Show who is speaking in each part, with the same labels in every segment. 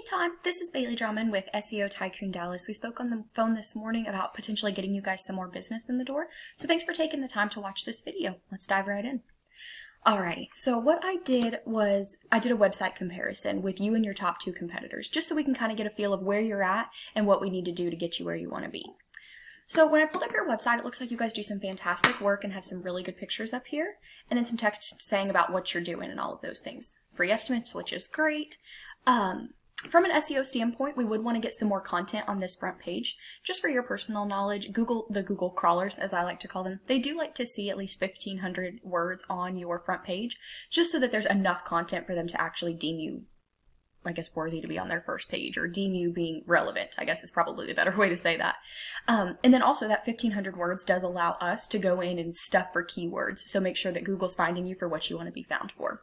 Speaker 1: Todd, this is Bailey Drummond with SEO Tycoon Dallas. We spoke on the phone this morning about potentially getting you guys some more business in the door. So thanks for taking the time to watch this video. Let's dive right in. Alrighty, so what I did was I did a website comparison with you and your top 2 competitors, just so we can kind of get a feel of where you're at and what we need to do to get you where you want to be. So when I pulled up your website, it looks like you guys do some fantastic work and have some really good pictures up here, and then some text saying about what you're doing and all of those things. Free estimates, which is great. From an SEO standpoint, we would want to get some more content on this front page. Just for your personal knowledge, the Google crawlers, as I like to call them, they do like to see at least 1,500 words on your front page, just so that there's enough content for them to actually deem you, I guess, worthy to be on their first page, or deem you being relevant, I guess is probably the better way to say that. And then also that 1,500 words does allow us to go in and stuff for keywords, so make sure that Google's finding you for what you want to be found for.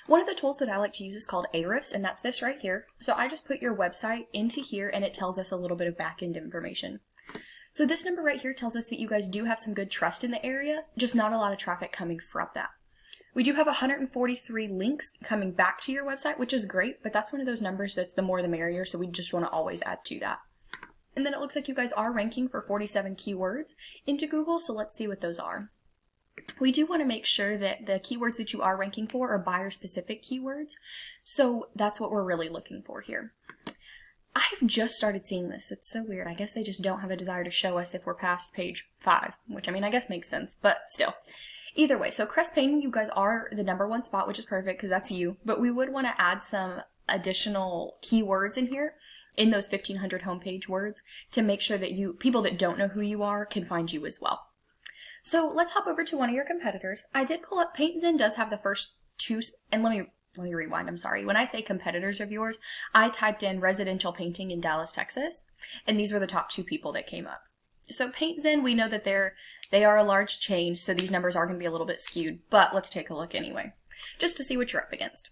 Speaker 1: One of the tools that I like to use is called Ahrefs, and that's this right here. So I just put your website into here and it tells us a little bit of back-end information. So this number right here tells us that you guys do have some good trust in the area, just not a lot of traffic coming from that. We do have 143 links coming back to your website, which is great, but that's one of those numbers that's the more the merrier, so we just want to always add to that. And then it looks like you guys are ranking for 47 keywords into Google, so let's see what those are. We do want to make sure that the keywords that you are ranking for are buyer-specific keywords, so that's what we're really looking for here. I've just started seeing this. It's so weird. I guess they just don't have a desire to show us if we're past page 5, which I mean, I guess makes sense, but still. Either way, so Crest painting, you guys are the #1 spot, which is perfect because that's you, but we would want to add some additional keywords in here, in those 1,500 homepage words, to make sure that people that don't know who you are can find you as well. So let's hop over to one of your competitors. I did pull up, PaintZen does have the first 2, and let me rewind, I'm sorry. When I say competitors of yours, I typed in residential painting in Dallas, Texas, and these were the top 2 people that came up. So PaintZen, we know that they are a large chain, so these numbers are going to be a little bit skewed, but let's take a look anyway, just to see what you're up against.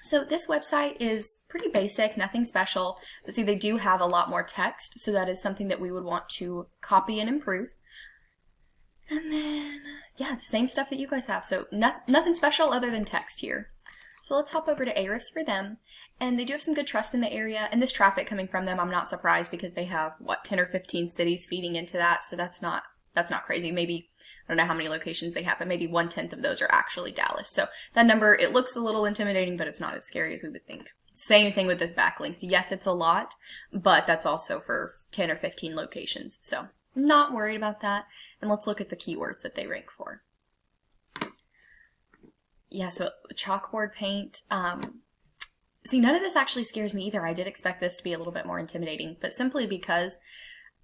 Speaker 1: So this website is pretty basic, nothing special, but see, they do have a lot more text, so that is something that we would want to copy and improve. And then, yeah, the same stuff that you guys have. So nothing special other than text here. So let's hop over to Ahrefs for them. And they do have some good trust in the area. And this traffic coming from them, I'm not surprised because they have, 10 or 15 cities feeding into that. So that's not crazy. Maybe, I don't know how many locations they have, but maybe 1/10 of those are actually Dallas. So that number, it looks a little intimidating, but it's not as scary as we would think. Same thing with this backlinks. Yes, it's a lot, but that's also for 10 or 15 locations. So not worried about that. And let's look at the keywords that they rank for. Yeah, so chalkboard paint. See, none of this actually scares me either. I did expect this to be a little bit more intimidating, but simply because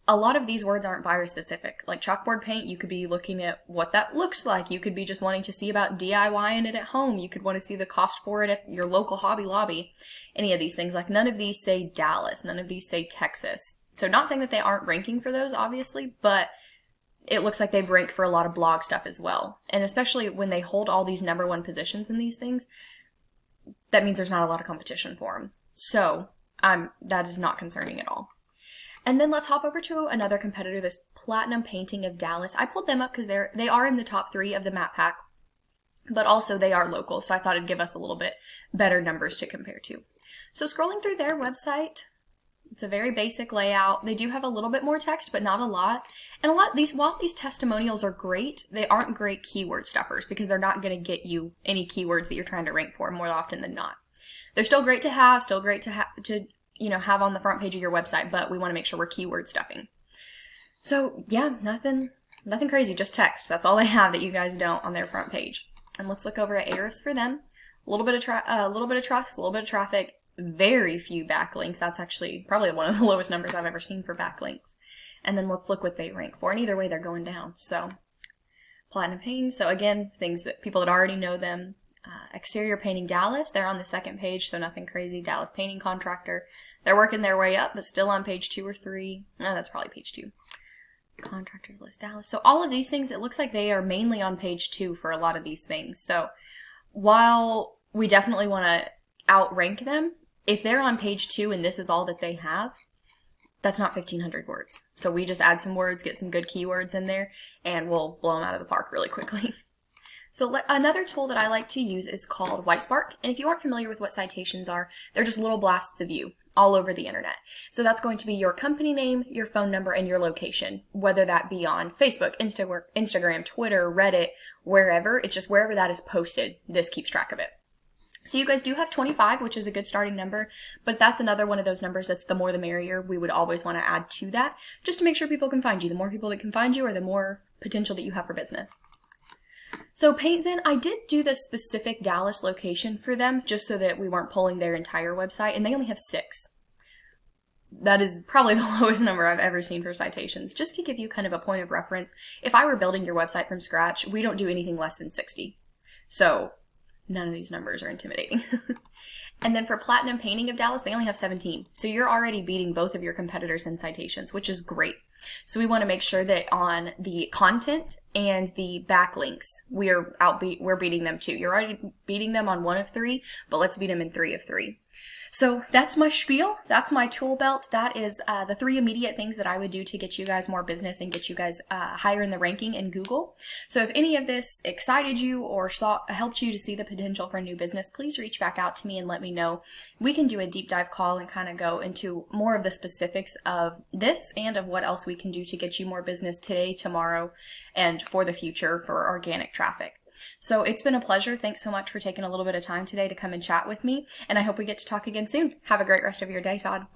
Speaker 1: a lot of these words aren't buyer specific. Like chalkboard paint, you could be looking at what that looks like. You could be just wanting to see about DIYing it at home. You could want to see the cost for it at your local Hobby Lobby. Any of these things. Like none of these say Dallas. None of these say Texas. So not saying that they aren't ranking for those, obviously, but it looks like they rank for a lot of blog stuff as well. And especially when they hold all these #1 positions in these things, that means there's not a lot of competition for them. So that is not concerning at all. And then let's hop over to another competitor, this Platinum Painting of Dallas. I pulled them up because they are in the top 3 of the map pack, but also they are local, so I thought it'd give us a little bit better numbers to compare to. So scrolling through their website, it's a very basic layout. They do have a little bit more text, but not a lot. And while these testimonials are great, they aren't great keyword stuffers because they're not going to get you any keywords that you're trying to rank for more often than not. They're still great to have, have on the front page of your website, but we want to make sure we're keyword stuffing. So yeah, nothing crazy, just text. That's all they have that you guys don't on their front page. And let's look over at Ahrefs for them. A little bit of trust, a little bit of traffic. Very few backlinks. That's actually probably one of the lowest numbers I've ever seen for backlinks. And then let's look what they rank for. And either way, they're going down. So Platinum Painting. So again, things that people that already know them. Exterior Painting Dallas. They're on the 2nd page, so nothing crazy. Dallas Painting Contractor. They're working their way up, but still on page 2 or 3. No, that's probably page 2. Contractors List Dallas. So all of these things, it looks like they are mainly on page 2 for a lot of these things. So while we definitely want to outrank them, if they're on page 2 and this is all that they have, that's not 1,500 words. So we just add some words, get some good keywords in there, and we'll blow them out of the park really quickly. So another tool that I like to use is called Whitespark. And if you aren't familiar with what citations are, they're just little blasts of you all over the internet. So that's going to be your company name, your phone number, and your location, whether that be on Facebook, Instagram, Twitter, Reddit, wherever. It's just wherever that is posted, this keeps track of it. So you guys do have 25, which is a good starting number, but that's another one of those numbers that's the more the merrier. We would always want to add to that just to make sure people can find you. The more people that can find you, or the more potential that you have for business. So PaintZen, I did do the specific Dallas location for them just so that we weren't pulling their entire website, and they only have 6. That is probably the lowest number I've ever seen for citations. Just to give you kind of a point of reference, if I were building your website from scratch, we don't do anything less than 60. So none of these numbers are intimidating. And then for Platinum Painting of Dallas, they only have 17. So you're already beating both of your competitors in citations, which is great. So we want to make sure that on the content and the backlinks, we're beating them too. You're already beating them on 1 of 3, but let's beat them in 3 of 3. So that's my spiel. That's my tool belt. That is the 3 immediate things that I would do to get you guys more business and get you guys higher in the ranking in Google. So if any of this excited you or helped you to see the potential for new business, please reach back out to me and let me know. We can do a deep dive call and kind of go into more of the specifics of this and of what else we can do to get you more business today, tomorrow, and for the future for organic traffic. So it's been a pleasure. Thanks so much for taking a little bit of time today to come and chat with me, and I hope we get to talk again soon. Have a great rest of your day, Todd.